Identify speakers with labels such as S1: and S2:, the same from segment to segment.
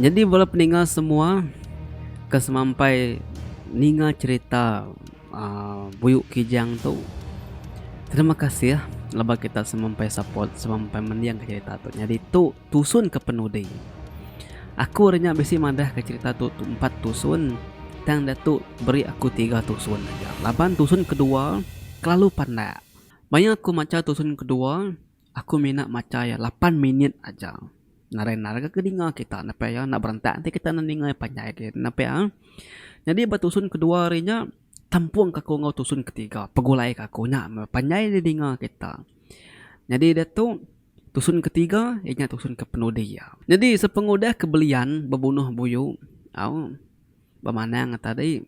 S1: Jadi bola peninggal semua kesemampai ninga cerita Buyuk Kijang tu. Terima kasih ya laba kita semampai support semampai mendiang ke cerita tu. Jadi tu tusun ke penudi. Aku renya besi madah ke cerita tu 4 tusun. Tang Datuk beri aku 3 tusun aja. Laban tusun kedua terlalu pandai. Banyak aku maca tusun kedua, aku minat maca ya 8 menit aja. Narai-narai ke dinga kita napa ya nak berantak nanti kita nandingai panjai ke napa ya. Jadi batusun kedua harinya tampuang kaku ngau tusun ketiga pegulai kaku nya panjai di dinga kita. Jadi dia tu tusun ketiga ianya tusun ke penudi ya. Jadi sepengudah kebelian bebunuh buyu au bemanang tadi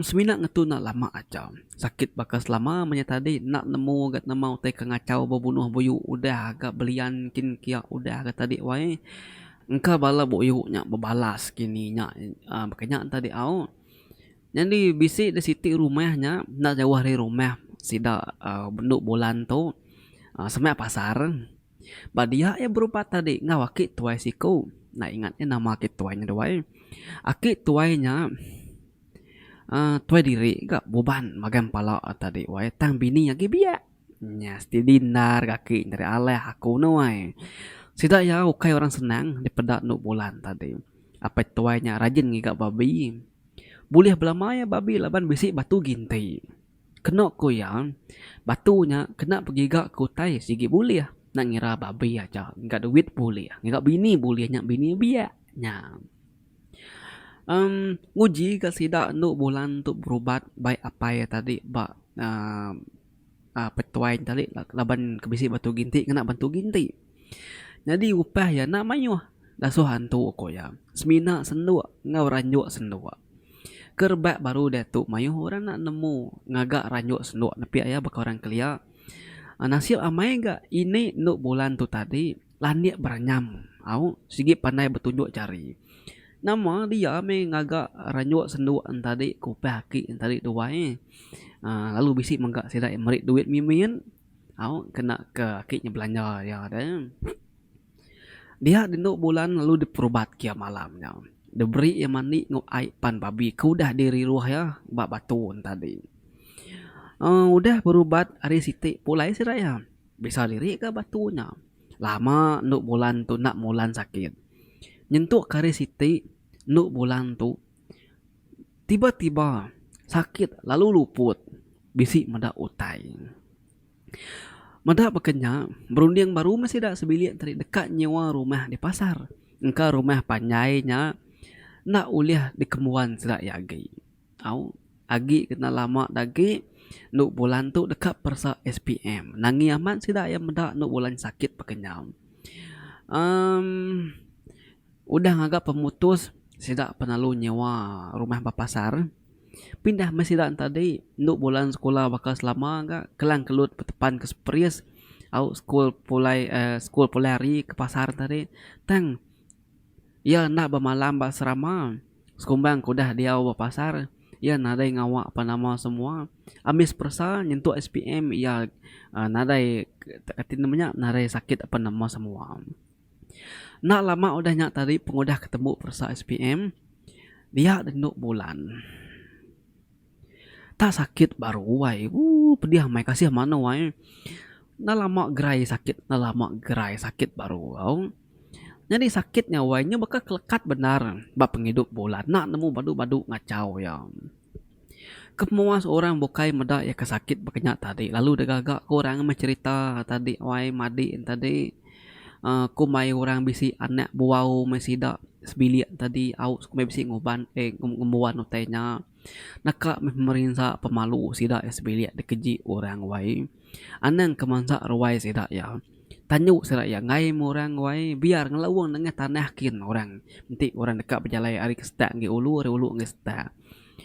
S1: semina ngetu nak lama aja. Sakit bakas lama menya tadi nak nemu gat nama utai kengacau bebunuh buyu udah agak belian kin kia udah agak tadi wae. Engka bala buyu nya bebalas kini nya makanya tadi au. Jadi bisi di siti rumahnya nak jauh dari rumah sida benduk bulan tu semak pasar. Badia ya berupa tadi ngawaki tuai siku. Nah ingatnya nama akit tuainya doai. Akit tuainya tuai diri gak beban magan pala tadi wae tang bini lagi biak nya sti dinar kaki dari aleh aku nuai sida ya ukai orang senang di pedak nuk bulan tadi apa tuainya rajin ngigak babi boleh belama ya babi laban bisi batu ginti kena ku ya batunya kena pergi gak kutai sigi boleh nak ngira babi aja enggak duit boleh enggak bini boleh nya bini biak nya nguji ke sida nuk bulan untuk berubat baik apa ya tadi bak petuain tadi laban kebisi batu ginti kena bantu ginti. Jadi upah ya nak mayuh dasuh hantu ko ya. Semina sendua ngau ranjuk sendua. Kerbak baru datuk mayuh orang nak nemu ngagak ranjuk sendua nepi aya baka orang kelia. Nasib amai gak ini nuk bulan tu tadi landiak beranyam. Au sigi pandai bertunjuk cari. Nama dia ngagak ranjuk senduk tadi kupah haki tadi dua lalu bisi menggak sida merit duit mimin au kena ke akinya belanja ya ada dia dinduk bulan lalu diperubat kia malamnya diberi yang mandi nguai pan babi kudah diri ruah ya bak batu tadi udah berubat hari siti pulai sida ya bisa diri ke batunya lama nuk bulan tu nak mulan sakit nyentuh kari siti nuk bulan tu tiba-tiba sakit lalu luput bisi medak utai medak bekenya berunding baru masih dak sebilik tadi dekat nyewa rumah di pasar engka rumah panjainya nak uliah di kemuan sedak yagi au agi kena lama dagi nuk bulan tu dekat persa SPM nangi amat sidak yang medak nuk bulan sakit bekenya udah ngagak pemutus sidak penalu nyewa rumah bapasar pindah mesidak tadi nuk bulan sekolah bakal selama gak kelang kelut petepan ke Spries au school pulai hari ke pasar tadi tang ya nak bermalam basrama sekumbang kudah dia pasar ya nadai ngawak apa nama semua amis persa nyentuh SPM ya nadai katin namanya nadai sakit apa nama semua. Nak lama udah nyak tadi pengudah ketemu persa SPM dia denduk bulan tak sakit baru wai pedih mai kasih mana wai nak lama gerai sakit baru au jadi sakitnya wainya bakal kelekat benar bak penghidup bulan nak nemu badu-badu ngacau ya kemuas orang bukai medak ya kesakit bekenya tadi lalu degagak orang mencerita tadi wai madi tadi kumai orang bisi anak buau mesida sebilik tadi au kumai bisi nguban ngumbuan utainya naka memerintah pemalu sida sebilik dikeji orang wai anang kemansa ruai sida ya tanyu sida ya ngai orang wai biar ngelawang dengan tanah kin orang nanti orang dekat berjalai ari kestak ngi ulu ari ulu ngi stak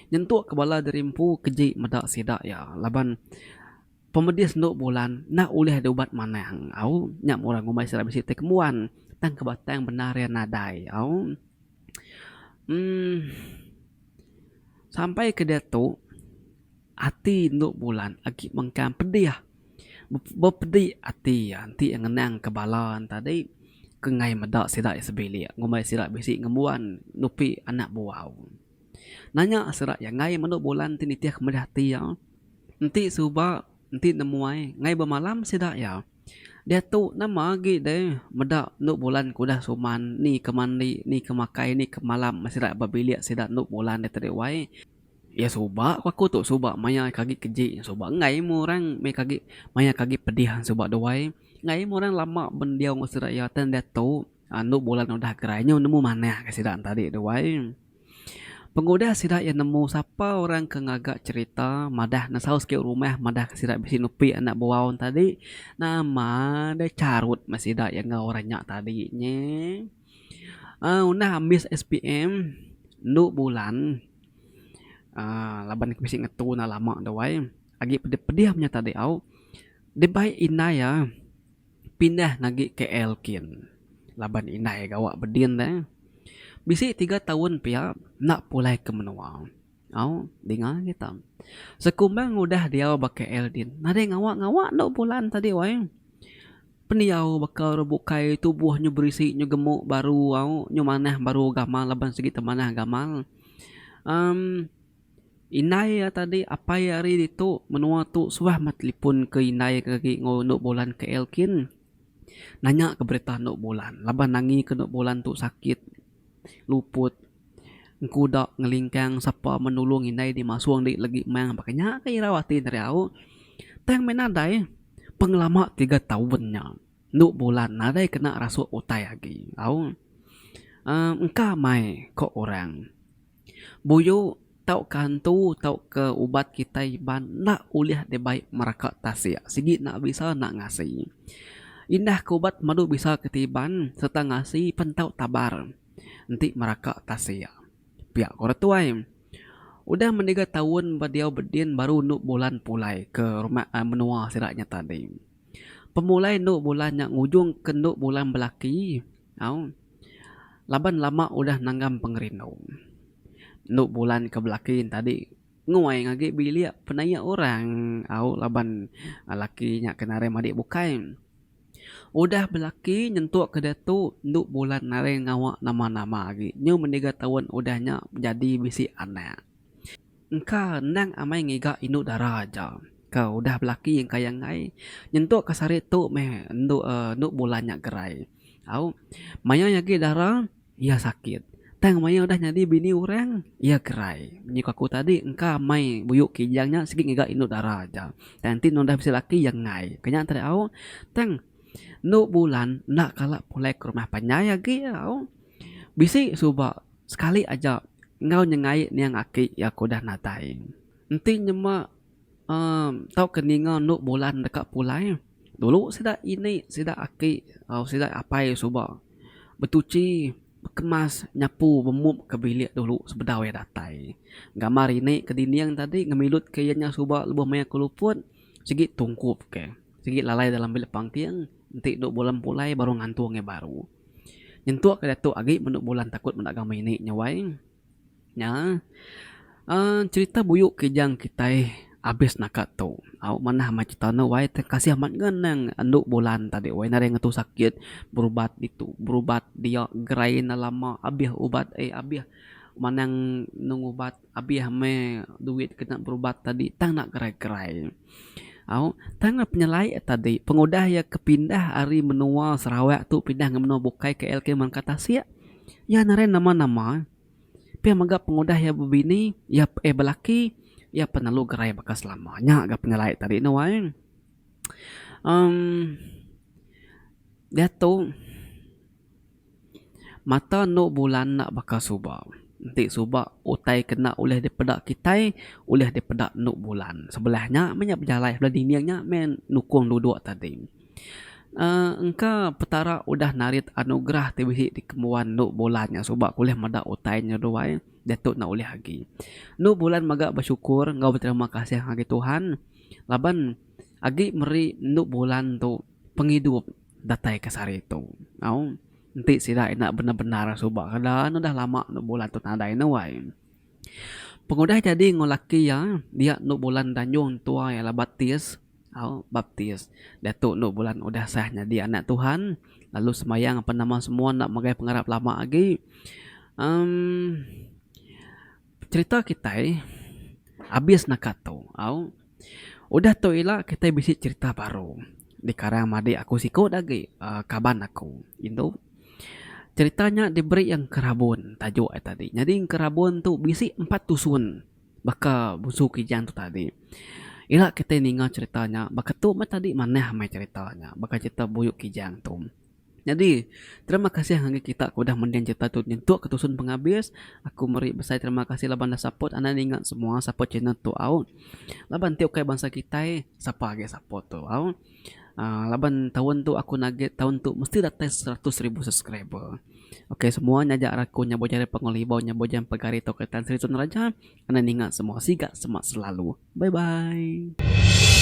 S1: nyentuk kebala derimpu keji medak sida ya laban pemedis nuk bulan nak ulih ada ubat manang au nyak orang ngumai sira bisi kemuan tang kebatang benar ya nadai au sampai ke datu ati nuk bulan agi mengkam pedih berpedih ati yang ngenang kebalan tadi kengai medak sidak sebelia ngumai sidak bisi ngemuan nupi anak buau nanya sidak ya ngai menuk bulan tinitiah kemedah tiang nanti suba nanti nemuai ngai bermalam sidak ya dia tu nama lagi deh medak nuk bulan kudah suman ni kemandi ni kemakai ni kemalam masih dak babilia sidak nuk bulan dia tadi wai ya suba aku tu suba maya kagi keji suba ngai mu orang me kagi maya kagi pedih suba doai ngai mu orang lama bendiau ngusira ya tan dia tu nuk bulan udah gerainya nemu mana ke sidak tadi doai pengoda sidak yang nemu siapa orang ke ngagak cerita madah nasau sikit rumah madah sidak bisi nupi anak buawan tadi nama dia carut masih dak yang ngau ranyak tadinya unah ambis SPM nuk bulan laban bisi ngetu na lama dawai agi pedih punya tadi au de baik inaya pindah nagi ke Elkin laban inai gawak bedin dah bisi 3 tahun pihak nak pulai ke menua. Au, dengar kita. Sekumbang udah dia pakai Eldin. Nade ngawak-ngawak nak bulan tadi wai. Peniau bakal rebukai tubuhnya berisi nyu gemuk baru au nyu manah baru gamal laban segi temanah gamal. Inai ya tadi apa ya hari itu menua tu suah matlipun ke inai kaki ngonok bulan ke Elkin. Nanya ke berita nok bulan. Laban nangi ke nok bulan tu sakit luput kuda ngelingkang siapa menolong inai di masuang di lagi mang pakainya kay rawati dari au tang menadai pengelama 3 tahunnya nuk bulan nadai kena rasuk utai lagi au engka mai kok orang buyu tau kantu tau ke ubat kita iban nak uliah de baik meraka tasia sigi nak bisa nak ngasih indah ke ubat madu bisa ketiban serta ngasih pentau tabar nanti meraka tasia pihak koratuai udah mendiga tahun badiau bedin baru nuk bulan pulai ke rumah menua siraknya tadi pemulai nuk bulannya ngujung ke nuk bulan belaki au laban lama udah nanggam pengerino nuk bulan ke belaki tadi nguai ngagi bilia penaya orang au laban lakinya kenare madik bukai udah belaki nyentuk ke datu nduk bulan nare ngawak nama-nama lagi nyu mendiga tahun udahnya jadi bisi anak engka nang amai ngiga inu darah aja kau udah belaki yang kaya ngai nyentuk ke sari tu meh nduk bulannya gerai au maya lagi darah ia sakit tang maya udah jadi bini orang ia gerai nyuk aku tadi engka mai buyuk kijangnya segi ngiga inu darah aja nanti udah bisa laki yang ngai kanya tadi au tang nuk bulan nak kalak pulai ke rumah panyai lagi au bisi suba sekali aja ngau nyengai niang aki ya aku dah natai nanti nyema tau keninga nuk bulan dekat pulai dulu sida ini sida aki au sida apai suba betuci kemas nyapu bemup ke bilik dulu sebedau ya datai gambar ini ke dinding tadi ngemilut kayaknya suba lebih banyak keluput segi tungkup ke segi lalai dalam bilik pangtiang nanti duk bulan pulai baru ngantuangnya baru nyentuk ke datuk agi menuk bulan takut mendagang ini nyawai nya cerita buyuk kijang kita abis nakat tu au mana macam na wai kasih amat ngenang anduk bulan tadi wai nare ngatu sakit berubat itu berubat dia gerai na lama abih ubat abih manang nungubat abih me duit kena berubat tadi tang nak gerai-gerai au tangga penyelai tadi pengodah ya kepindah hari menua Sarawak tu pindah ngemenua bukai ke LK Mangkata sia ya nare nama-nama pia maga pengodah ya bebini ya belaki ya penalu gerai bekas lamanya agak penyelai tadi no wae dia tu mata no bulan nak bakal subah nanti subak utai kena oleh dipedak kitai oleh dipedak nuk bulan sebelahnya banyak berjalan sebelah dindingnya men nukung duduk tadi engka petara udah narit anugerah tibisi di kemuan nuk bulannya subak oleh madak utainya doai datuk nak oleh lagi nuk bulan maga bersyukur ngau berterima kasih lagi Tuhan laban agi meri nuk bulan tu penghidup datai kesari tu au nanti sida nak benar-benar subak kada dah lama nuk bulan tu tandai na wai pengodah jadi ngolaki ya dia nuk bulan Tanjung tua ya lah baptis au baptis datuk nuk bulan udah sahnya dia anak Tuhan lalu semayang apa nama semua nak magai pengarap lama lagi. um, Cerita kita habis nak kata udah tu ilah kita bisa cerita baru di karang madi aku sikut lagi kaban aku itu ceritanya diberi yang kerabun tajuk tadi. Jadi yang kerabun tu bisi 4 dusun baka busu kijang tu tadi. Ila kita ningat ceritanya baka tu tadi maneh mai ceritanya baka cerita buyuk kijang tu. Jadi terima kasih hangga kita aku dah mendiang cerita tu nyentuk ketusun penghabis. Aku meri besar terima kasih laban dah support anda ingat semua support channel tu laban tiup kai bangsa kita siapa lagi support tu laban tahun tu aku naget tahun tu mesti datang 100,000 subscriber. Oke semua nyajak aku nyabo jari pengolibau nyabo jam pegari toketan Sri Raja. Anda ingat semua siga semak selalu. Bye bye.